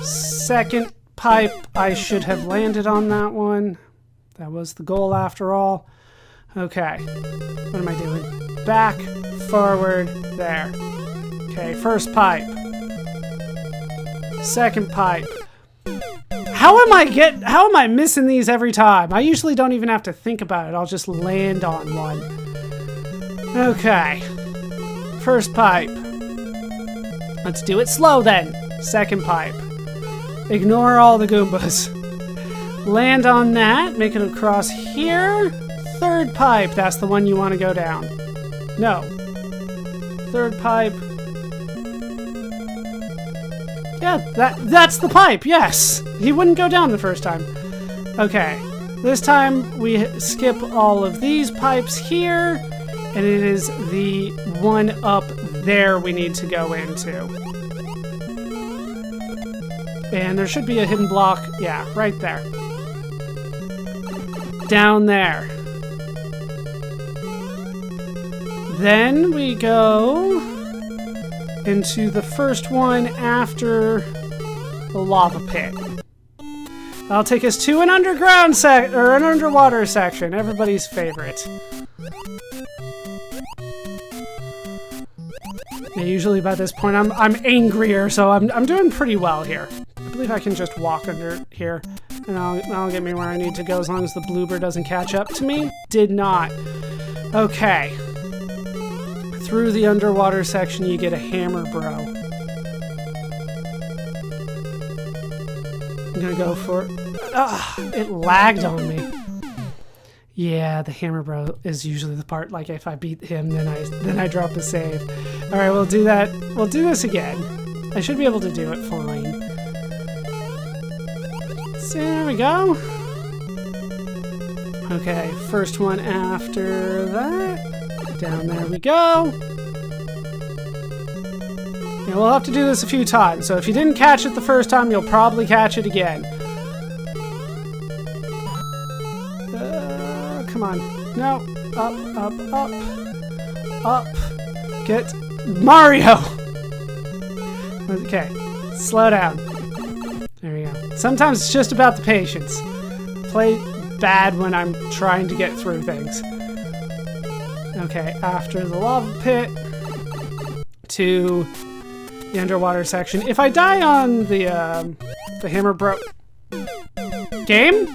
S1: Second pipe. I should have landed on that one. That was the goal after all. Okay. What am I doing? Back, forward, there. Okay, first pipe. Second pipe. How am I missing these every time? I usually don't even have to think about it. I'll just land on one. Okay. First pipe. Let's do it slow then. Second pipe. Ignore all the Goombas. Land on that. Make it across here. Third pipe. That's the one you want to go down. No. Third pipe. Yeah, that's the pipe, yes! He wouldn't go down the first time. Okay, this time we skip all of these pipes here, and it is the one up there we need to go into. And there should be a hidden block, yeah, right there. Down there. Then we go into the first one after the lava pit. That'll take us to an underground an underwater section, everybody's favorite. Yeah, usually by this point I'm angrier, so I'm doing pretty well here. I believe I can just walk under here, and that'll get me where I need to go as long as the bloober doesn't catch up to me. Did not. Okay. Through the underwater section, you get a Hammer Bro. I'm gonna go for... it lagged on me. Yeah, the Hammer Bro is usually the part, like if I beat him, then I drop a save. Alright, we'll do that. We'll do this again. I should be able to do it fine. So there we go. Okay, first one after that. Down there we go. Yeah, we'll have to do this a few times, so if you didn't catch it the first time, you'll probably catch it again. Come on. No. Up, up, up. up. Get Mario! Okay, slow down. There we go. Sometimes it's just about the patience. Play bad when I'm trying to get through things. Okay, after the lava pit to the underwater section. If I die on the hammer bro... Game?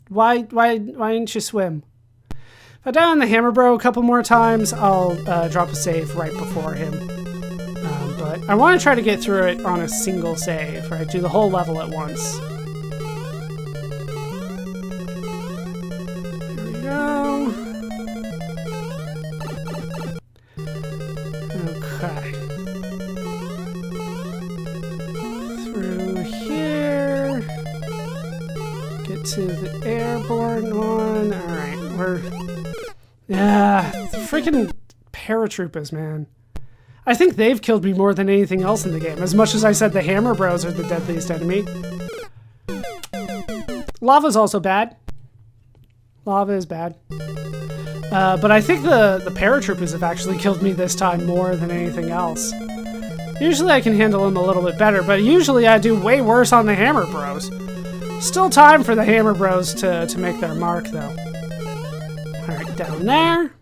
S1: Why didn't you swim? If I die on the hammer bro a couple more times, I'll drop a save right before him. But I want to try to get through it on a single save, right? Do the whole level at once. Here we go. Okay. Through here. Get to the airborne one. Alright, the freaking paratroopers, man. I think they've killed me more than anything else in the game, as much as I said the hammer bros are the deadliest enemy. Lava's also bad. Lava is bad. But I think the paratroopers have actually killed me this time more than anything else. Usually I can handle them a little bit better, but usually I do way worse on the hammer bros. Still time for the hammer bros to make their mark, though. Alright, down there.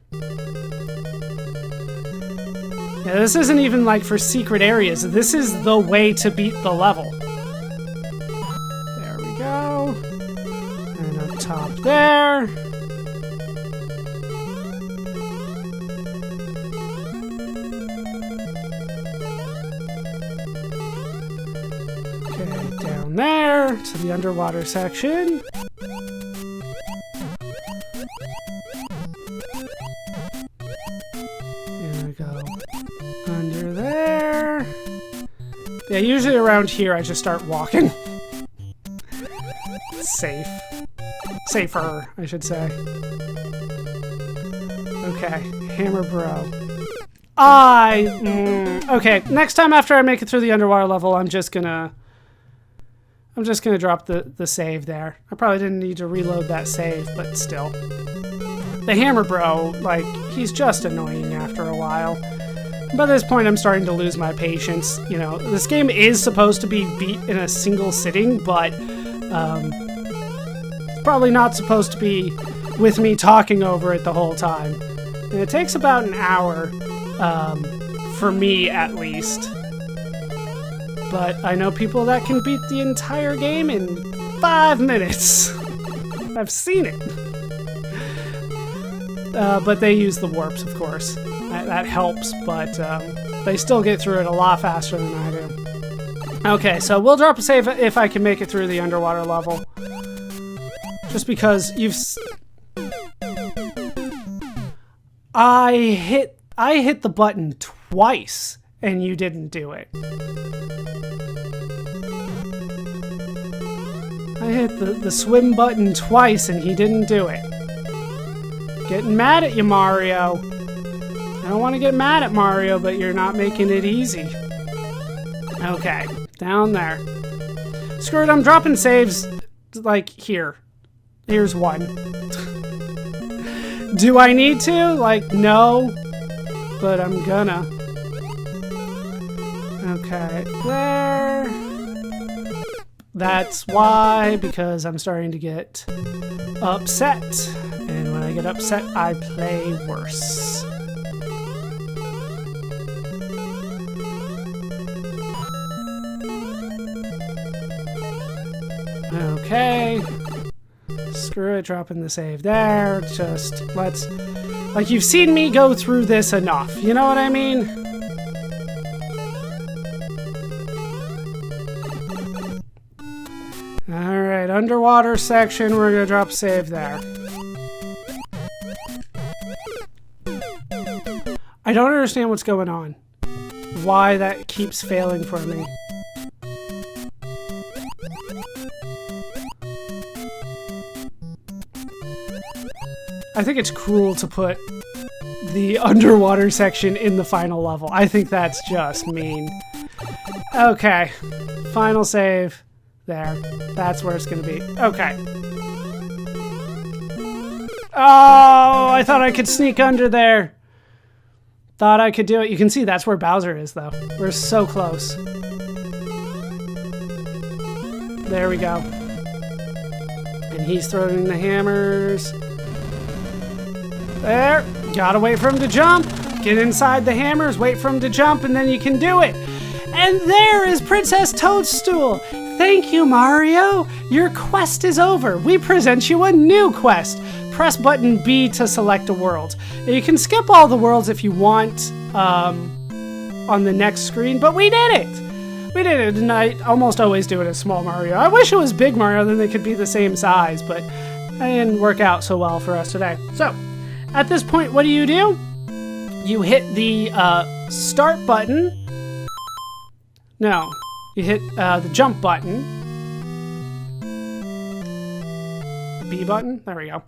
S1: Yeah, this isn't even like for secret areas. This is the way to beat the level. There we go. And up top there. Okay, down there to the underwater section. There we go. Under there. Yeah, usually around here I just start walking. Safe. Safer, I should say. Okay, hammer bro. Okay, next time after I make it through the underwater level, I'm just gonna drop the save there. I probably didn't need to reload that save, but still. The hammer bro, like, he's just annoying after a while. By this point, I'm starting to lose my patience. You know, this game is supposed to be beat in a single sitting, but it's probably not supposed to be with me talking over it the whole time. And it takes about an hour, for me at least. But I know people that can beat the entire game in 5 minutes. I've seen it. But they use the warps, of course. That helps, but they still get through it a lot faster than I do. Okay, so we'll drop a save if I can make it through the underwater level. Just because I hit the button twice, and you didn't do it. I hit the swim button twice, and he didn't do it. Getting mad at you, Mario. I don't want to get mad at Mario, but you're not making it easy. Okay, down there. Screw it, I'm dropping saves, like, here. Here's one. Do I need to? Like, no. But I'm gonna. Okay, there. That's why, because I'm starting to get upset. And when I get upset, I play worse. Okay. Screw it, dropping the save there. Just let's... Like, you've seen me go through this enough. You know what I mean? Alright, underwater section. We're gonna drop save there. I don't understand what's going on. Why that keeps failing for me. I think it's cruel to put the underwater section in the final level. I think that's just mean. Okay. Final save. There. That's where it's gonna be. Okay. Oh, I thought I could sneak under there. Thought I could do it. You can see that's where Bowser is, though. We're so close. There we go. And he's throwing the hammers. There. Gotta wait for him to jump. Get inside the hammers, wait for him to jump, and then you can do it. And there is Princess Toadstool. Thank you, Mario. Your quest is over. We present you a new quest. Press button B to select a world. You can skip all the worlds if you want on the next screen, but we did it. We did it, and I almost always do it as small Mario. I wish it was big Mario, then they could be the same size, but it didn't work out so well for us today. So, at this point, what do? You hit the start button. No, you hit the jump button. B button, there we go.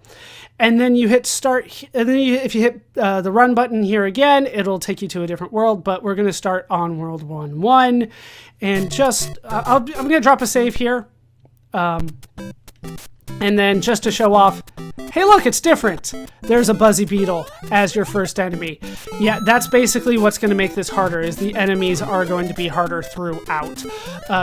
S1: And then you hit start, and then if you hit the run button here again, it'll take you to a different world, but we're gonna start on world 1-1. And just, I'm gonna drop a save here. And then just to show off, hey look, it's different. There's a Buzzy Beetle as your first enemy. Yeah, that's basically what's going to make this harder, is the enemies are going to be harder throughout.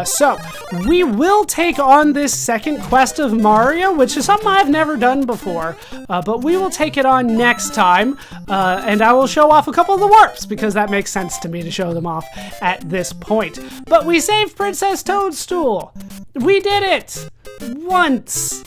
S1: So, we will take on this second quest of Mario, which is something I've never done before, but we will take it on next time, and I will show off a couple of the warps, because that makes sense to me to show them off at this point. But we saved Princess Toadstool! We did it! Once!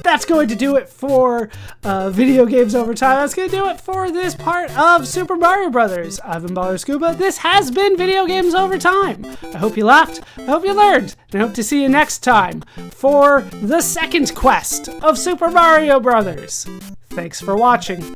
S1: That's going to do it for Video Games Over Time. That's going to do it for this part of Super Mario Brothers. I've been ballerscuba. This has been Video Games Over Time. I hope you laughed. I hope you learned. And I hope to see you next time for the second quest of Super Mario Brothers. Thanks for watching.